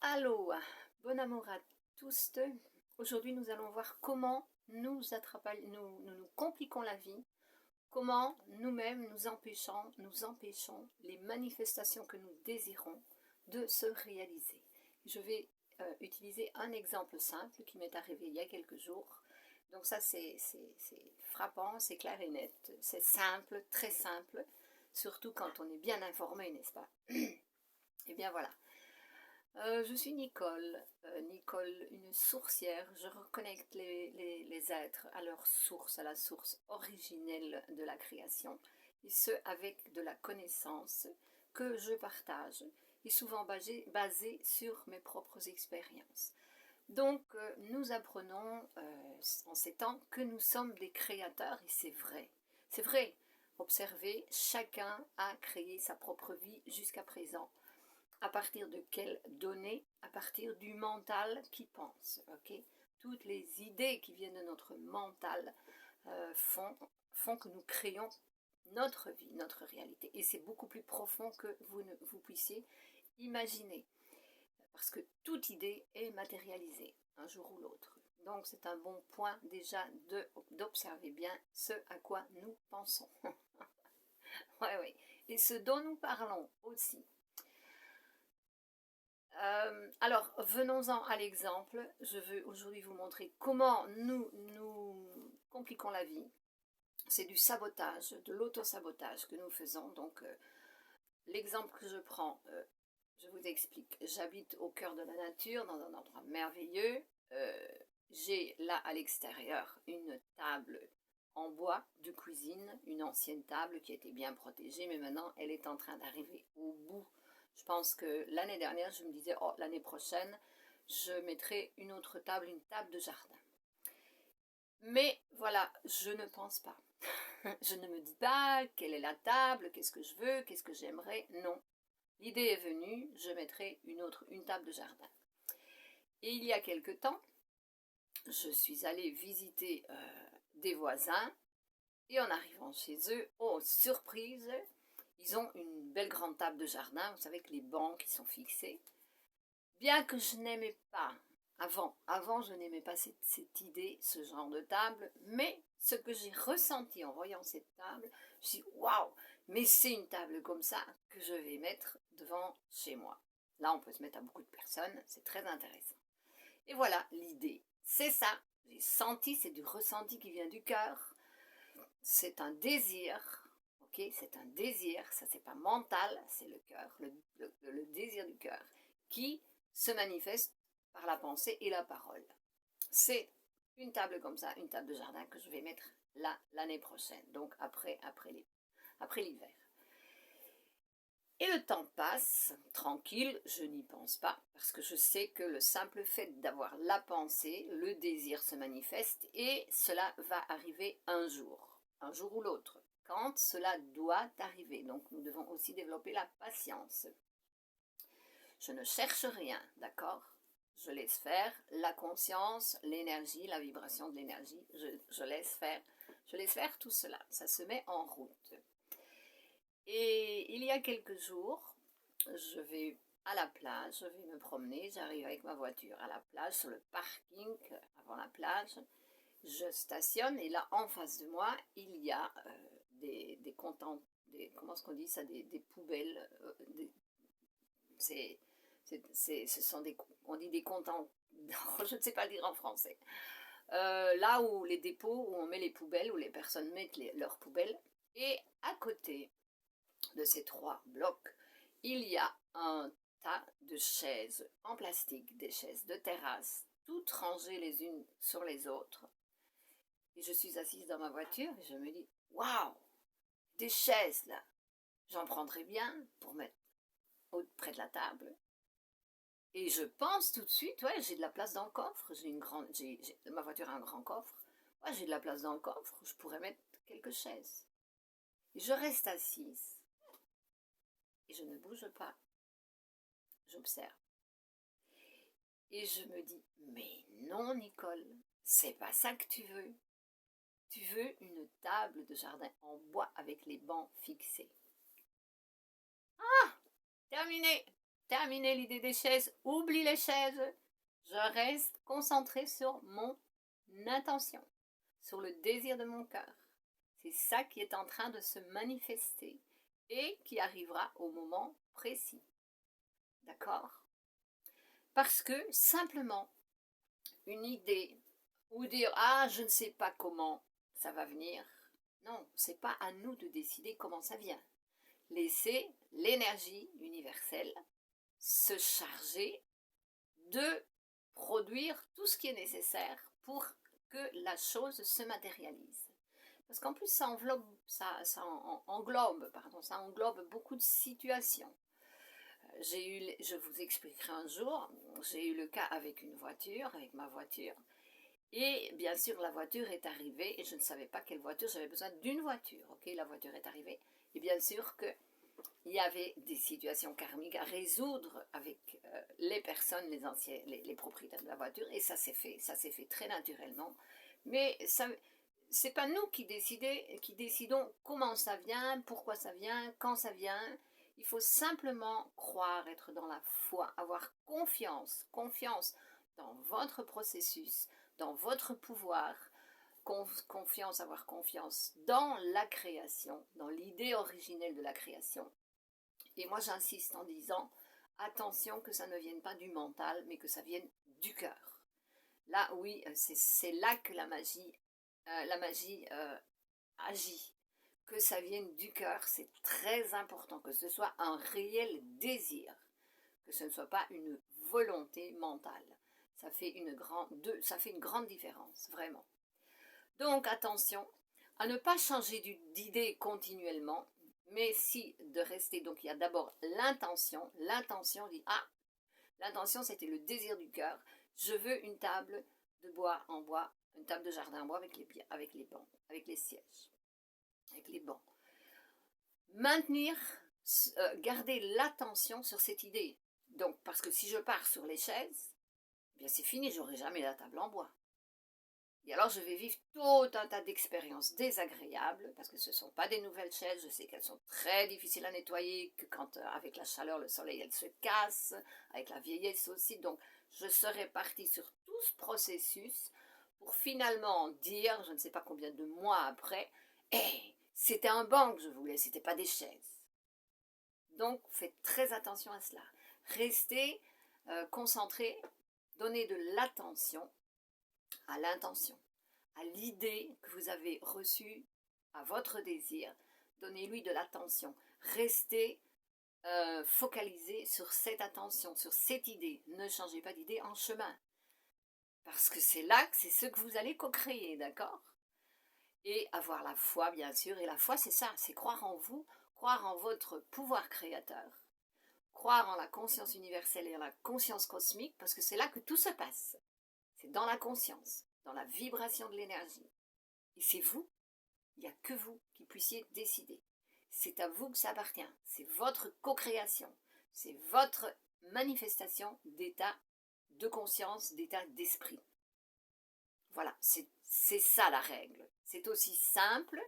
Allô, bon amour à tous. Aujourd'hui, nous allons voir comment nous compliquons la vie, comment nous-mêmes nous empêchons les manifestations que nous désirons de se réaliser. Je vais utiliser un exemple simple qui m'est arrivé il y a quelques jours. Donc ça, c'est frappant, c'est clair et net, c'est simple, très simple, surtout quand on est bien informé, n'est-ce pas? Et bien voilà. Je suis Nicole, Nicole, une sourcière. Je reconnecte les êtres à leur source, à la source originelle de la création, et ce avec de la connaissance que je partage, et souvent basée sur mes propres expériences. Donc, nous apprenons en ces temps que nous sommes des créateurs, et c'est vrai. C'est vrai. Observez, chacun a créé sa propre vie jusqu'à présent. À partir de quelles données? À partir du mental qui pense. Okay, toutes les idées qui viennent de notre mental font que nous créons notre vie, notre réalité. Et c'est beaucoup plus profond que vous puissiez imaginer. Parce que toute idée est matérialisée, un jour ou l'autre. Donc c'est un bon point déjà d'observer bien ce à quoi nous pensons. Ouais, oui. Et ce dont nous parlons aussi. Alors, venons-en à l'exemple. Je veux aujourd'hui vous montrer comment nous compliquons la vie. C'est du sabotage, de l'auto-sabotage que nous faisons. Donc, l'exemple que je prends, je vous explique. J'habite au cœur de la nature, dans un endroit merveilleux. J'ai là à l'extérieur une table en bois de cuisine, une ancienne table qui était bien protégée, mais maintenant elle est en train d'arriver au bout. Je pense que l'année dernière, je me disais, oh, l'année prochaine, je mettrai une autre table, une table de jardin. Mais voilà, je ne pense pas. Je ne me dis pas quelle est la table, qu'est-ce que je veux, qu'est-ce que j'aimerais. Non. L'idée est venue, je mettrai une table de jardin. Et il y a quelque temps, je suis allée visiter des voisins et en arrivant chez eux, oh surprise, ils ont une belle grande table de jardin, vous savez que les bancs qui sont fixés. Bien que je n'aimais pas, avant je n'aimais pas cette idée, ce genre de table, mais ce que j'ai ressenti en voyant cette table, je me suis dit waouh, mais c'est une table comme ça que je vais mettre devant chez moi. Là on peut se mettre à beaucoup de personnes, c'est très intéressant. Et voilà l'idée, c'est ça, j'ai senti, c'est du ressenti qui vient du cœur, c'est un désir. Ok, c'est un désir, ça c'est pas mental, c'est le cœur, le désir du cœur qui se manifeste par la pensée et la parole. C'est une table comme ça, une table de jardin que je vais mettre là l'année prochaine, donc après l'hiver. Et le temps passe, tranquille, je n'y pense pas, parce que je sais que le simple fait d'avoir la pensée, le désir se manifeste, et cela va arriver un jour ou l'autre, quand cela doit arriver. Donc nous devons aussi développer la patience. Je ne cherche rien, d'accord? Je laisse faire la conscience, l'énergie, la vibration de l'énergie. Je laisse faire tout cela. Ça se met en route. Et il y a quelques jours, je vais à la plage, je vais me promener, j'arrive avec ma voiture à la plage, sur le parking, avant la plage. Je stationne et là, en face de moi, il y a comment est-ce qu'on dit ça, des poubelles, ce sont on dit des comptants, je ne sais pas le dire en français. Là où les dépôts, où on met les poubelles, où les personnes mettent leurs poubelles. Et à côté de ces 3 blocs, il y a un tas de chaises en plastique, des chaises de terrasse, toutes rangées les unes sur les autres. Et je suis assise dans ma voiture et je me dis, waouh, des chaises là, j'en prendrais bien pour mettre près de la table. Et je pense tout de suite, ouais, j'ai de la place dans le coffre, ma voiture a un grand coffre, ouais, j'ai de la place dans le coffre, je pourrais mettre quelques chaises. Et je reste assise et je ne bouge pas, j'observe. Et je me dis, mais non Nicole, c'est pas ça que tu veux. Tu veux une table de jardin en bois avec les bancs fixés. Ah, terminé. terminé l'idée des chaises, oublie les chaises. Je reste concentrée sur mon intention, sur le désir de mon cœur. C'est ça qui est en train de se manifester et qui arrivera au moment précis. D'accord? Parce que simplement, une idée ou dire « Ah, je ne sais pas comment ça va venir », non, c'est pas à nous de décider comment ça vient. Laissez l'énergie universelle se charger de produire tout ce qui est nécessaire pour que la chose se matérialise. Parce qu'en plus, ça englobe beaucoup de situations. Je vous expliquerai un jour, j'ai eu le cas avec une voiture, avec ma voiture, et bien sûr la voiture est arrivée, et je ne savais pas quelle voiture, j'avais besoin d'une voiture, ok, la voiture est arrivée, et bien sûr qu'il y avait des situations karmiques à résoudre avec les personnes, les propriétaires de la voiture, et ça s'est fait très naturellement, mais c'est pas nous qui décidons comment ça vient, pourquoi ça vient, quand ça vient. Il faut simplement croire, être dans la foi, avoir confiance dans votre processus, dans votre pouvoir, avoir confiance dans la création, dans l'idée originelle de la création. Et moi j'insiste en disant, attention que ça ne vienne pas du mental, mais que ça vienne du cœur. Là, oui, c'est là que la magie agit. Que ça vienne du cœur, c'est très important, que ce soit un réel désir, que ce ne soit pas une volonté mentale. Ça fait une grande différence, vraiment. Donc attention à ne pas changer d'idée continuellement, mais si de rester, donc il y a d'abord l'intention dit, l'intention c'était le désir du cœur, je veux une table de bois en bois, une table de jardin en bois avec les bancs, avec les sièges, avec les bancs. Garder l'attention sur cette idée. Donc, parce que si je pars sur les chaises, eh bien c'est fini, j'aurai jamais la table en bois. Et alors je vais vivre tout un tas d'expériences désagréables, parce que ce ne sont pas des nouvelles chaises, je sais qu'elles sont très difficiles à nettoyer, que quand avec la chaleur, le soleil, elles se cassent, avec la vieillesse aussi. Donc je serai partie sur tout ce processus pour finalement dire, je ne sais pas combien de mois après, c'était un banc que je voulais, c'était pas des chaises. Donc faites très attention à cela. Restez concentrés, donnez de l'attention à l'intention, à l'idée que vous avez reçue, à votre désir. Donnez-lui de l'attention. Restez focalisé sur cette attention, sur cette idée. Ne changez pas d'idée en chemin. Parce que c'est là que c'est ce que vous allez co-créer, d'accord? Et avoir la foi, bien sûr. Et la foi, c'est ça, c'est croire en vous, croire en votre pouvoir créateur, croire en la conscience universelle et en la conscience cosmique, parce que c'est là que tout se passe. C'est dans la conscience, dans la vibration de l'énergie. Et c'est vous, il n'y a que vous qui puissiez décider. C'est à vous que ça appartient. C'est votre co-création. C'est votre manifestation d'état de conscience, d'état d'esprit. Voilà, c'est ça la règle. C'est aussi simple.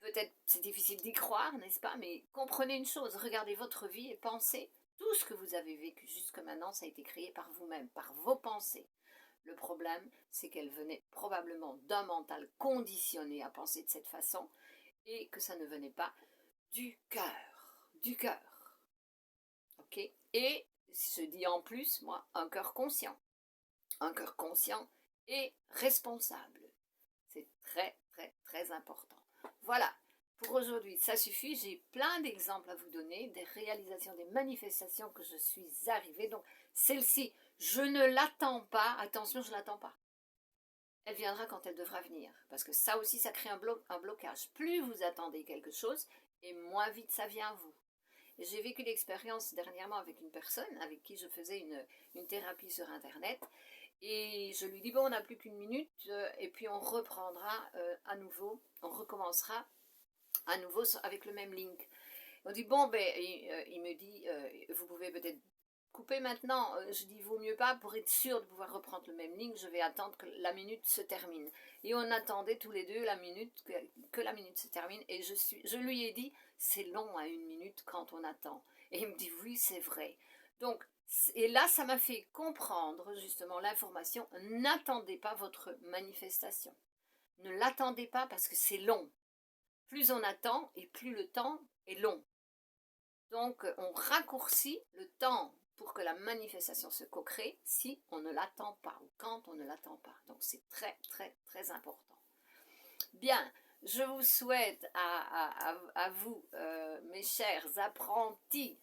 Peut-être c'est difficile d'y croire, n'est-ce pas? Mais comprenez une chose, regardez votre vie et pensez, tout ce que vous avez vécu jusque maintenant, ça a été créé par vous-même, par vos pensées. Le problème, c'est qu'elle venait probablement d'un mental conditionné à penser de cette façon et que ça ne venait pas du cœur. Du cœur. Ok? Et je dis en plus, moi, un cœur conscient. Un cœur conscient et responsable. C'est très, très, très important. Voilà. Pour aujourd'hui, ça suffit. J'ai plein d'exemples à vous donner, des réalisations, des manifestations que je suis arrivée. Donc, celle-ci, je ne l'attends pas. Attention, je ne l'attends pas. Elle viendra quand elle devra venir. Parce que ça aussi, ça crée un blocage. Plus vous attendez quelque chose, et moins vite ça vient à vous. Et j'ai vécu l'expérience dernièrement avec une personne avec qui je faisais une thérapie sur Internet. Et je lui dis, bon, on n'a plus qu'une minute, et puis on reprendra à nouveau, on recommencera à nouveau avec le même link. On dit, bon, il me dit, vous pouvez peut-être couper maintenant. Je dis, vaut mieux pas, pour être sûr de pouvoir reprendre le même link, je vais attendre que la minute se termine. Et on attendait tous les deux que la minute se termine, et je lui ai dit, c'est long à une minute quand on attend. Et il me dit, oui, c'est vrai. Donc, et là, ça m'a fait comprendre justement l'information. N'attendez pas votre manifestation. Ne l'attendez pas parce que c'est long. Plus on attend et plus le temps est long. Donc, on raccourcit le temps pour que la manifestation se co-crée si on ne l'attend pas ou quand on ne l'attend pas. Donc, c'est très, très, très important. Bien, je vous souhaite à vous, mes chers apprentis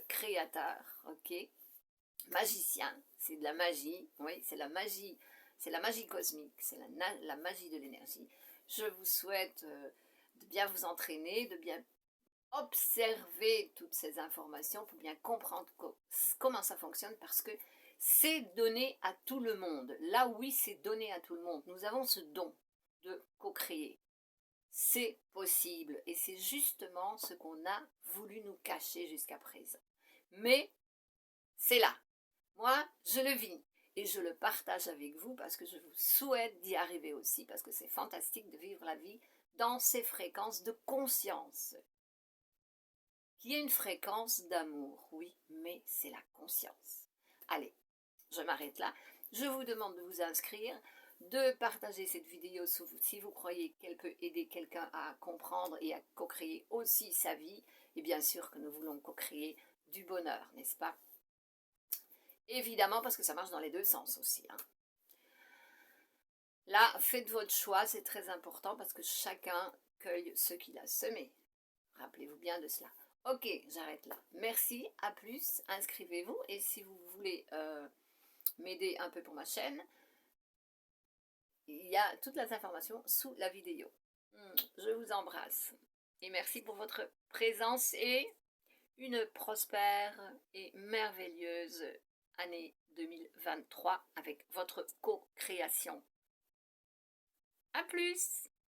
créateurs, ok, magiciens, c'est de la magie, oui, c'est la magie cosmique, c'est la magie de l'énergie. Je vous souhaite de bien vous entraîner, de bien observer toutes ces informations pour bien comprendre comment ça fonctionne parce que c'est donné à tout le monde. Là, oui, c'est donné à tout le monde. Nous avons ce don de co-créer. C'est possible et c'est justement ce qu'on a voulu nous cacher jusqu'à présent. Mais c'est là. Moi, je le vis et je le partage avec vous parce que je vous souhaite d'y arriver aussi parce que c'est fantastique de vivre la vie dans ces fréquences de conscience. Qui est une fréquence d'amour, oui, mais c'est la conscience. Allez, je m'arrête là. Je vous demande de vous inscrire, de partager cette vidéo si vous croyez qu'elle peut aider quelqu'un à comprendre et à co-créer aussi sa vie. Et bien sûr que nous voulons co-créer du bonheur, n'est-ce pas? Évidemment, parce que ça marche dans les deux sens aussi. Hein. Là, faites votre choix, c'est très important parce que chacun cueille ce qu'il a semé. Rappelez-vous bien de cela. Ok, j'arrête là. Merci, à plus, inscrivez-vous et si vous voulez m'aider un peu pour ma chaîne, il y a toutes les informations sous la vidéo. Je vous embrasse et merci pour votre présence et une prospère et merveilleuse année 2023 avec votre co-création. À plus!